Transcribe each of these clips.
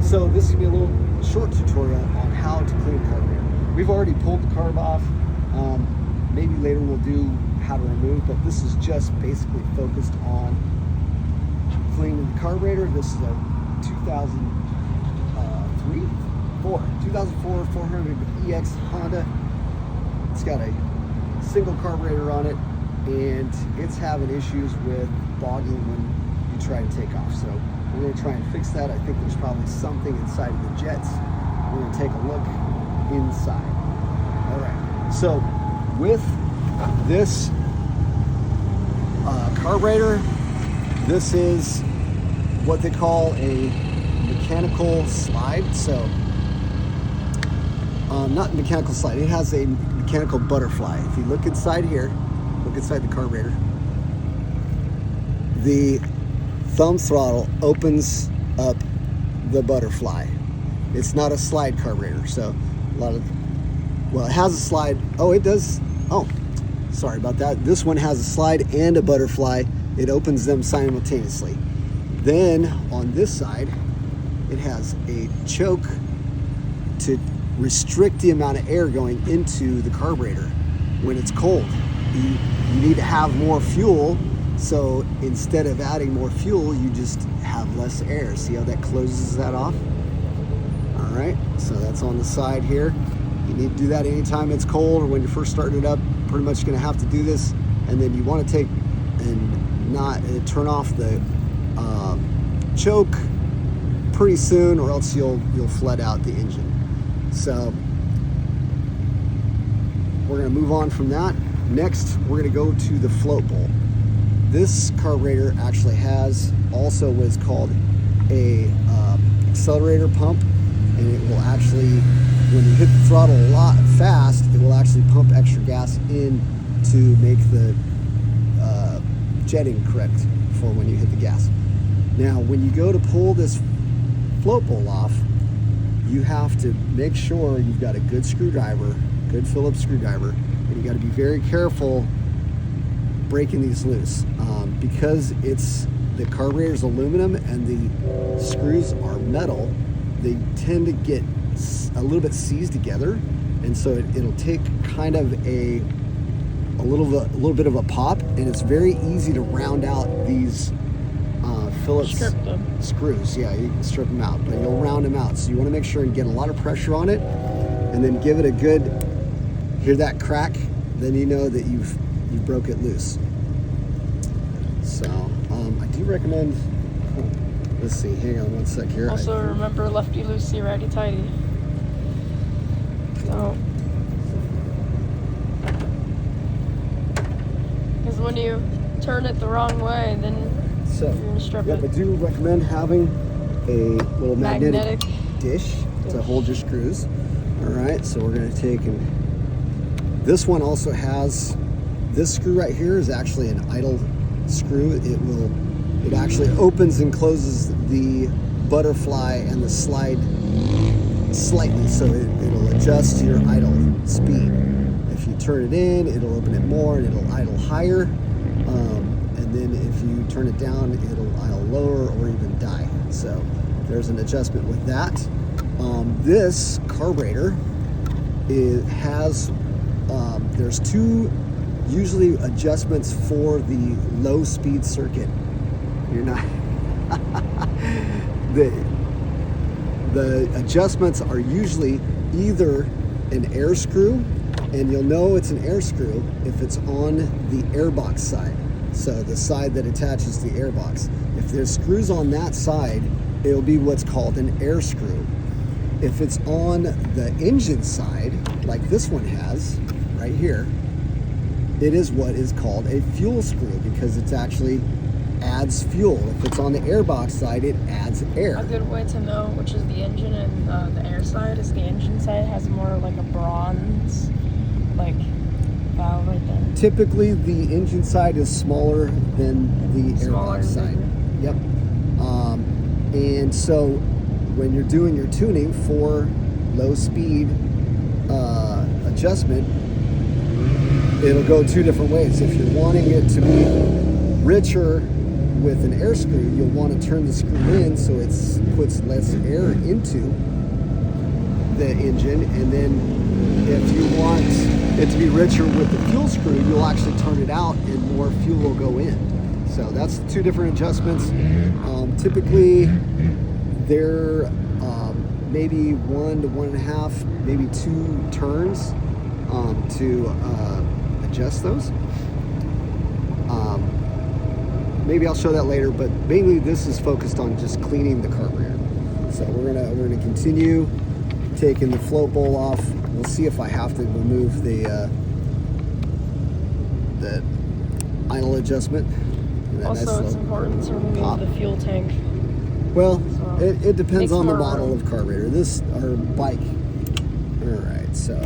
So this is going to be a little short tutorial on how to clean a carburetor. We've already pulled the carb off. Maybe later we'll do how to remove, but this is just basically focused on cleaning the carburetor. This is a 2004 400EX Honda. It's got a single carburetor on it, and it's having issues with bogging when you try to take off. So we're going to try and fix that. I think there's probably something inside of the jets. We're going to take a look inside. All right. So with this carburetor, this is what they call a mechanical slide. So not mechanical slide, it has a mechanical butterfly. If you look inside here, look inside the carburetor, the thumb throttle opens up the butterfly. It's not a slide carburetor, so it has a slide. Oh, it does. Oh, sorry about that. This one has a slide and a butterfly. It opens them simultaneously. Then on this side, it has a choke to restrict the amount of air going into the carburetor when it's cold. You need to have more fuel, so instead of adding more fuel, you just have less air. See how that closes that off? All right, so that's on the side here. You need to do that anytime it's cold or when you're first starting it up. Pretty much going to have to do this, and then you want to take and not turn off the choke pretty soon, or else you'll flood out the engine. So we're going to move on from that. Next, we're going to go to the float bowl. This carburetor actually has also what is called a accelerator pump, and it will actually, when you hit the throttle a lot fast, it will actually pump extra gas in to make the jetting correct for when you hit the gas. Now, when you go to pull this float bowl off, you have to make sure you've got a good screwdriver, good Phillips screwdriver, and you got to be very careful breaking these loose because the carburetor's aluminum and the screws are metal. They tend to get a little bit seized together, and so it'll take kind of a little bit of a pop, and it's very easy to round out these Phillips screws. Yeah, you can strip them out, but you'll round them out. So you want to make sure and get a lot of pressure on it, and then give it a good, hear that crack, then you know that you broke it loose. So I do recommend, let's see, hang on one sec here. Also remember, lefty loosey, righty tighty. So, because when you turn it the wrong way, then you're gonna strip it. I do recommend having a little magnetic dish to hold your screws. All right, so we're going to take, and this one also has, this screw right here is actually an idle screw. It actually opens and closes the butterfly and the slide slightly, so it'll adjust to your idle speed. If you turn it in, it'll open it more and it'll idle higher, and then if you turn it down, it'll idle lower or even die. So there's an adjustment with that. This carburetor, it has there's two usually adjustments for the low speed circuit. You're not the adjustments are usually either an air screw, and you'll know it's an air screw if it's on the airbox side, so the side that attaches the airbox. If there's screws on that side, it'll be what's called an air screw. If it's on the engine side, like this one has right here, it is what is called a fuel screw, because it's actually adds fuel. If it's on the airbox side, it adds air. A good way to know which is the engine and the air side is the engine side has more like a bronze valve right there. Typically the engine side is smaller than the airbox side. Yep. And so when you're doing your tuning for low speed adjustment, it'll go two different ways. If you're wanting it to be richer with an air screw, you'll want to turn the screw in so it puts less air into the engine, and then if you want it to be richer with the fuel screw, you'll actually turn it out and more fuel will go in. So that's two different adjustments. Typically, they're maybe 1 to 1.5, maybe 2 turns to adjust those. Maybe I'll show that later, but mainly this is focused on just cleaning the carburetor. So we're gonna continue taking the float bowl off. We'll see if I have to remove the idle adjustment. Also, it's important to remove the fuel tank. Well, So it depends on the more model room. of carburetor. This, our bike. All right, so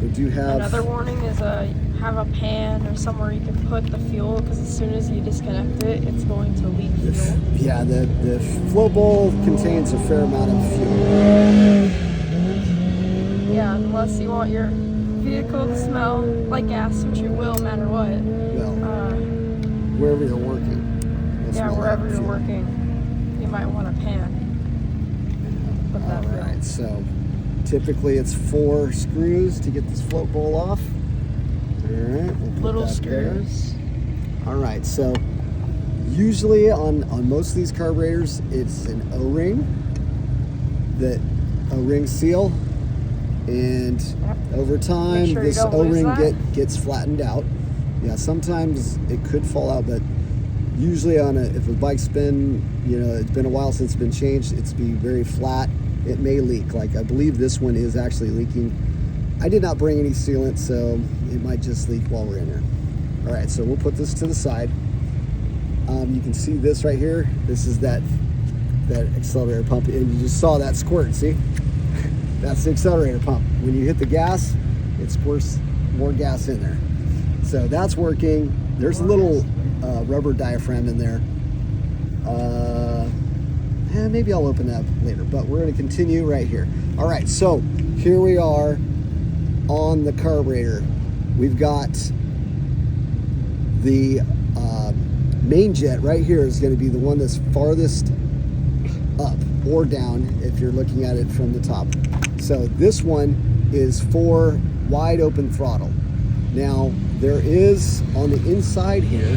we do have... Another warning is have a pan or somewhere you can put the fuel, because as soon as you disconnect it, it's going to leak fuel. Yeah, the float bowl contains a fair amount of fuel. Yeah, unless you want your vehicle to smell like gas, which it will no matter what. Well, wherever you're working. Yeah, wherever you're working, you might want a pan. Put that All right, so typically it's 4 screws to get this float bowl off. All right, we'll put Little that screws. there. All right, so usually on most of these carburetors, it's an O-ring, that O-ring seal, and over time Make sure you this don't lose O-ring that. gets flattened out. Yeah, sometimes it could fall out, but usually if a bike's been, it's been a while since it's been changed, it's be very flat. It may leak. Like I believe this one is actually leaking. I did not bring any sealant, so it might just leak while we're in there. All right, so we'll put this to the side. You can see this right here. This is that accelerator pump, and you just saw that squirt. See, that's the accelerator pump. When you hit the gas, it squirts more gas in there. So that's working. There's a little rubber diaphragm in there. Maybe I'll open that later, but we're going to continue right here. All right, so here we are on the carburetor. We've got the main jet right here is going to be the one that's farthest up or down if you're looking at it from the top. So this one is for wide open throttle. Now there is on the inside here,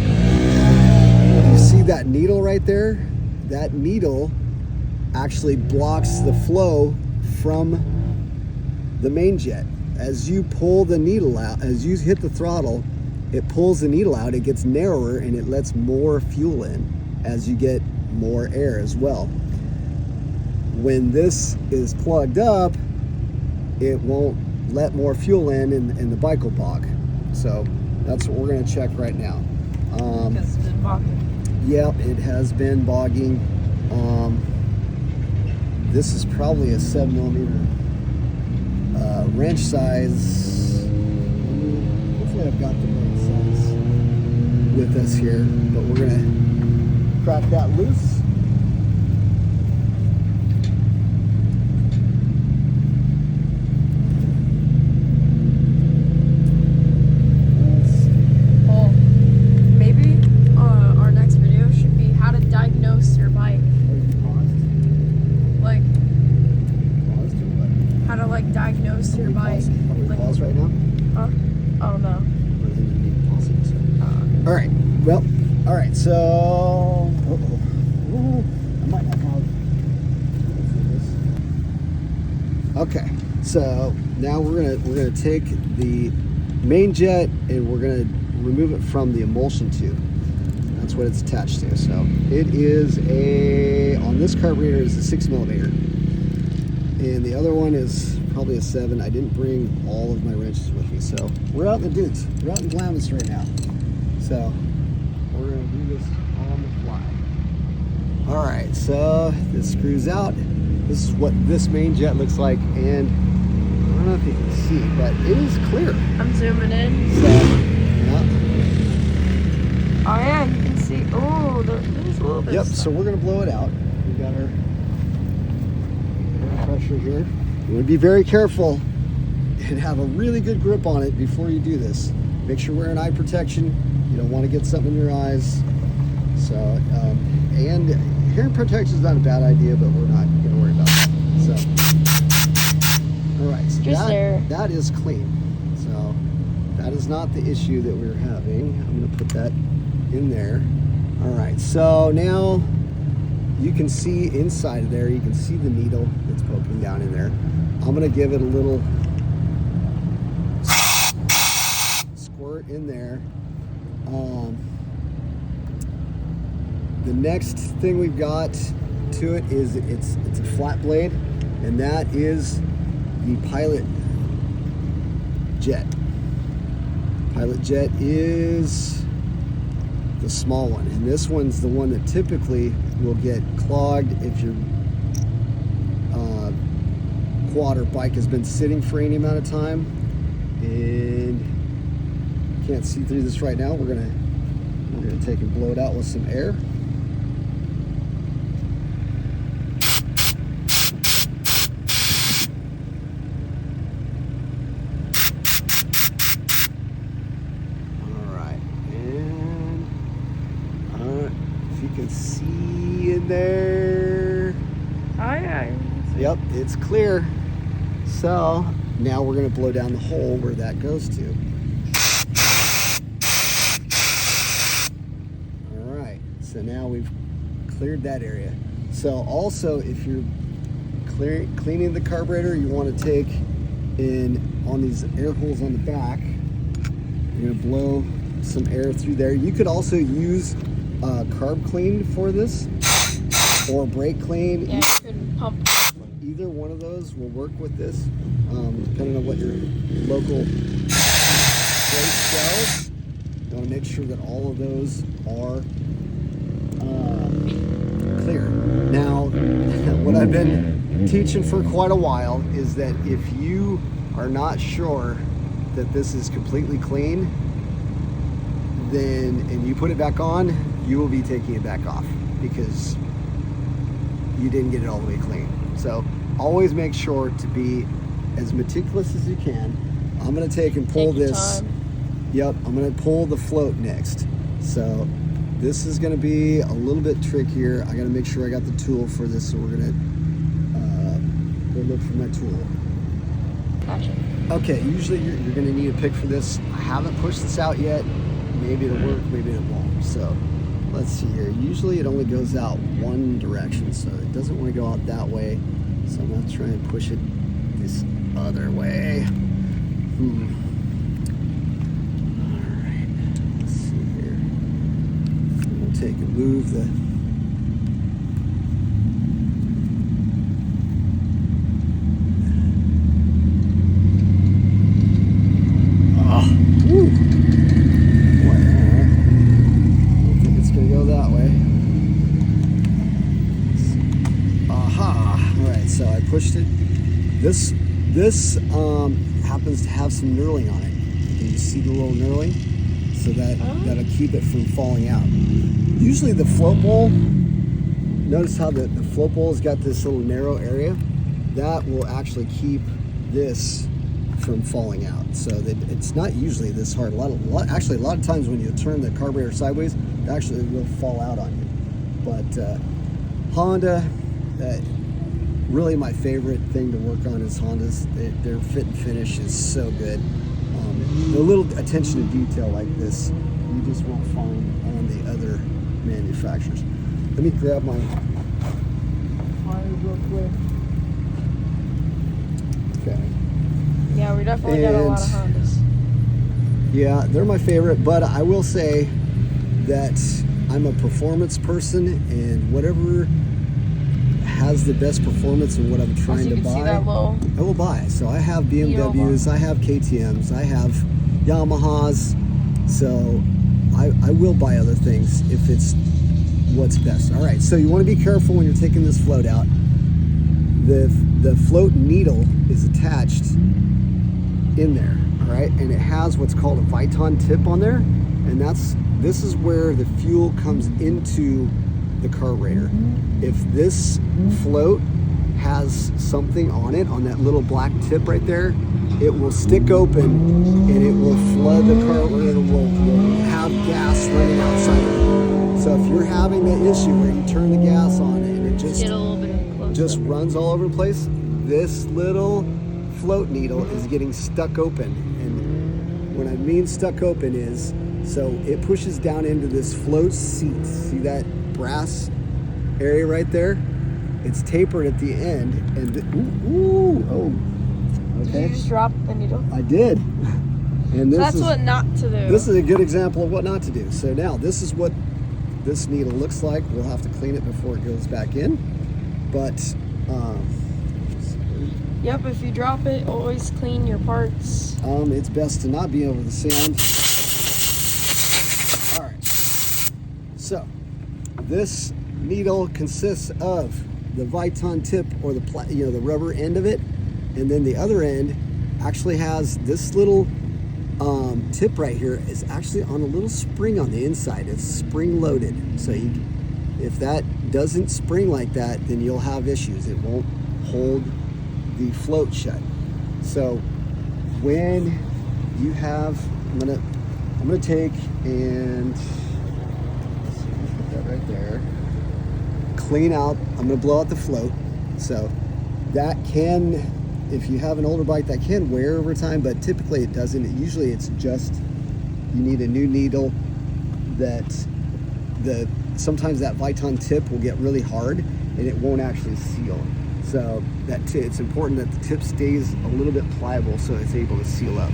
you see that needle right there? That needle actually blocks the flow from the main jet. As you pull the needle out, as you hit the throttle, it pulls the needle out, it gets narrower, and it lets more fuel in as you get more air as well. When this is plugged up, it won't let more fuel in and the bike will bog. So that's what we're going to check right now. Because it's been bogging. Yep, it has been bogging. This is probably a 7mm wrench size. Hopefully I've got the right size with us here, but we're going to crack that loose. Our next video should be how to diagnose your bike. Like, how to diagnose your bike. Are we paused right now? Huh? Oh no. Or do you need to pause it? All right. Well, all right. So, I might not have. Okay. So now we're gonna take the main jet and we're gonna remove it from the emulsion tube. That's what it's attached to. So it is on this carburetor is a 6mm, and the other one is probably a 7. I didn't bring all of my wrenches with me, so we're out in the dunes. We're out in Glamis right now. So we're gonna do this on the fly. All right, so this screws out. This is what this main jet looks like, and I don't know if you can see, but it is clear. I'm zooming in. So, yeah. Oh yeah, you can see. Oh, there's a little bit. Yep, of stuff. so we're gonna blow it out. We got our air pressure here. You wanna be very careful and have a really good grip on it before you do this. Make sure you're wearing eye protection. don't want to get something in your eyes. So, and hearing protection is not a bad idea, but we're not going to worry about that. So, all right, so that is clean. So that is not the issue that we're having. I'm going to put that in there. All right, so now you can see inside of there, you can see the needle that's poking down in there. I'm going to give it a little squirt in there. The next thing we've got to it is it's a flat blade, and that is the Pilot Jet. Pilot Jet is the small one, and this one's the one that typically will get clogged if your quad or bike has been sitting for any amount of time. And you can't see through this right now. We're gonna take and blow it out with some air. See in there. Oh yeah. Yep, it's clear. So now we're going to blow down the hole where that goes to. All right, so now we've cleared that area. So also, if you're cleaning the carburetor, you want to take in on these air holes on the back. You're going to blow some air through there. You could also use carb clean for this, or brake clean. Yeah, you could pump. Either one of those will work with this, depending on what your local place sells. You want to make sure that all of those are clear. Now, what I've been teaching for quite a while is that if you are not sure that this is completely clean, and you put it back on, you will be taking it back off because you didn't get it all the way clean. So always make sure to be as meticulous as you can. I'm going to take and pull this. Yep, I'm going to pull the float next. So this is going to be a little bit trickier. I got to make sure I got the tool for this, so we're going to go look for my tool. Gotcha. Okay, usually you're going to need a pick for this. I haven't pushed this out yet. Maybe it'll work, maybe it won't. So let's see here. Usually it only goes out one direction, so it doesn't want to go out that way. So I'm going to try and push it this other way. All right, let's see here. I'm going to take and move the... pushed it. This happens to have some knurling on it. Can you see the little knurling? So that'll keep it from falling out. Usually the float bowl, notice how the float bowl has got this little narrow area. That will actually keep this from falling out. So that it's not usually this hard. Actually, a lot of times when you turn the carburetor sideways, it actually will fall out on you. But Honda, really my favorite thing to work on is Hondas. Their fit and finish is so good. The little attention to detail like this, you just won't find on the other manufacturers. Let me grab my pliers real quick. Okay. Yeah, we definitely got a lot of Hondas. Yeah, they're my favorite, but I will say that I'm a performance person, and whatever has the best performance and what I'm trying to buy, I will buy. So I have BMWs, I have KTMs, I have Yamahas, so I will buy other things if it's what's best. All right, so you want to be careful when you're taking this float out. The float needle is attached in there, all right, and it has what's called a Viton tip on there, and this is where the fuel comes into the carburetor. If this float has something on it, on that little black tip right there, it will stick open and it will flood the carburetor, will have gas running outside of it. So if you're having the issue where you turn the gas on and it just runs all over the place, this little float needle is getting stuck open. And what I mean stuck open is, so it pushes down into this float seat. See that brass area right there? It's tapered at the end, and okay. Did you just drop the needle? I did. And that's what not to do. This is a good example of what not to do. So now this is what this needle looks like. We'll have to clean it before it goes back in. But yep, if you drop it, always clean your parts. It's best to not be over the sand. All right. So this needle consists of the Viton tip, or the the rubber end of it, and then the other end actually has this little tip right here is actually on a little spring on the inside. It's spring loaded, so if that doesn't spring like that, then you'll have issues. It won't hold the float shut. So when you have, I'm gonna take and put that right there. Clean out. I'm gonna blow out the float. So that can, if you have an older bike, that can wear over time, but typically it doesn't. Usually it's just, you need a new needle. Sometimes that Viton tip will get really hard and it won't actually seal. So it's important that the tip stays a little bit pliable so it's able to seal up.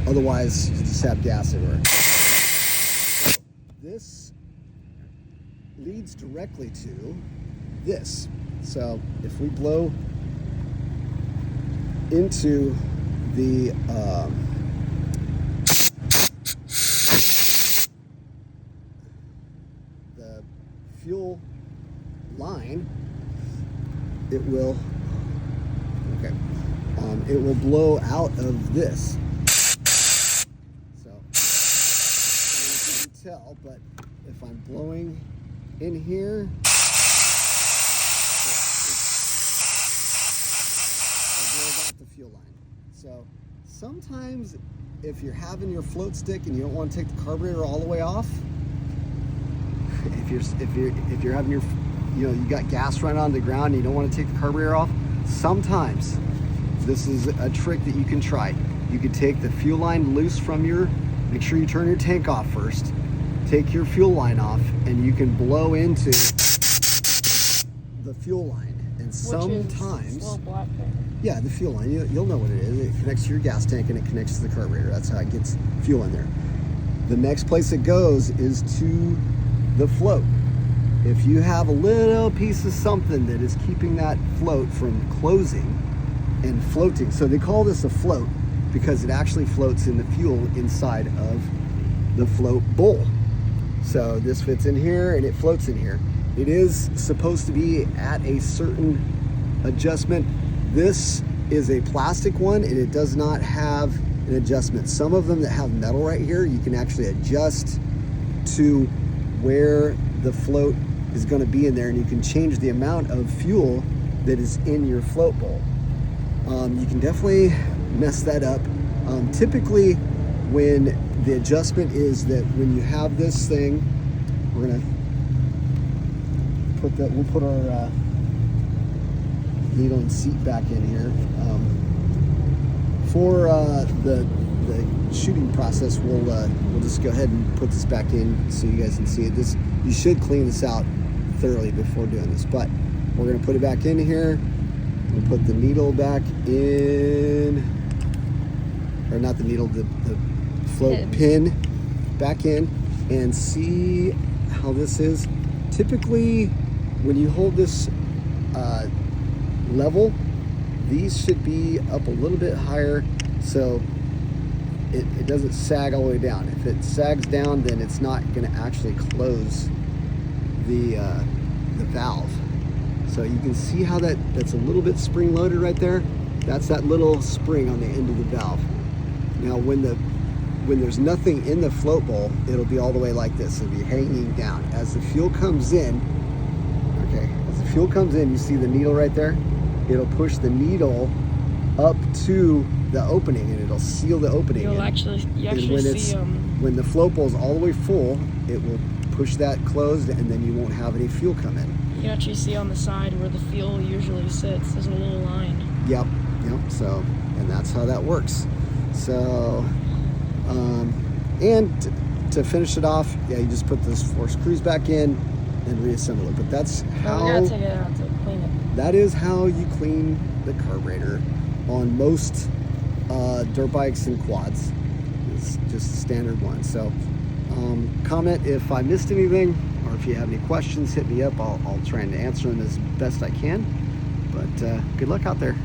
Otherwise, you just have gas everywhere. So this leads directly to this. So if we blow into the fuel line, it will it will blow out of this. So I don't know if you can tell, but if I'm blowing in here, it blows out the fuel line. So sometimes if you're having your float stick and you don't want to take the carburetor all the way off, if you're having your, you got gas running on the ground and you don't want to take the carburetor off, sometimes this is a trick that you can try. You could take the fuel line loose from make sure you turn your tank off first, take your fuel line off, and you can blow into the fuel line. And sometimes, yeah, the fuel line, you'll know what it is. It connects to your gas tank and it connects to the carburetor. That's how it gets fuel in there. The next place it goes is to the float. If you have a little piece of something that is keeping that float from closing and floating, so they call this a float because it actually floats in the fuel inside of the float bowl. So this fits in here and it floats in here. It is supposed to be at a certain adjustment. This is a plastic one and it does not have an adjustment. Some of them that have metal right here, you can actually adjust to where the float is going to be in there, and you can change the amount of fuel that is in your float bowl. You can definitely mess that up. Typically when the adjustment is that when you have this thing, we're going to we'll put our needle and seat back in here. For the shooting process, we'll just go ahead and put this back in so you guys can see it. You should clean this out thoroughly before doing this, but we're going to put it back in here. We'll put the needle back in, or not the needle, the float pin back in, and see how this is. Typically when you hold this level, these should be up a little bit higher so it doesn't sag all the way down. If it sags down, then it's not going to actually close the valve. So you can see how that's a little bit spring loaded right there. That's that little spring on the end of the valve. Now when there's nothing in the float bowl, it'll be all the way like this. It'll be hanging down. As the fuel comes in, you see the needle right there? It'll push the needle up to the opening, and it'll seal the opening. You and actually when see when the float bowl is all the way full, it will push that closed, and then you won't have any fuel come in. You can actually see on the side where the fuel usually sits. There's a little line. Yep. So, and that's how that works. So, and to finish it off, yeah, you just put those 4 screws back in and reassemble it. But that's how. We gotta take it out to clean it. That is how you clean the carburetor on most dirt bikes and quads. It's just a standard one. So, comment if I missed anything, or if you have any questions, hit me up. I'll try and answer them as best I can. But good luck out there.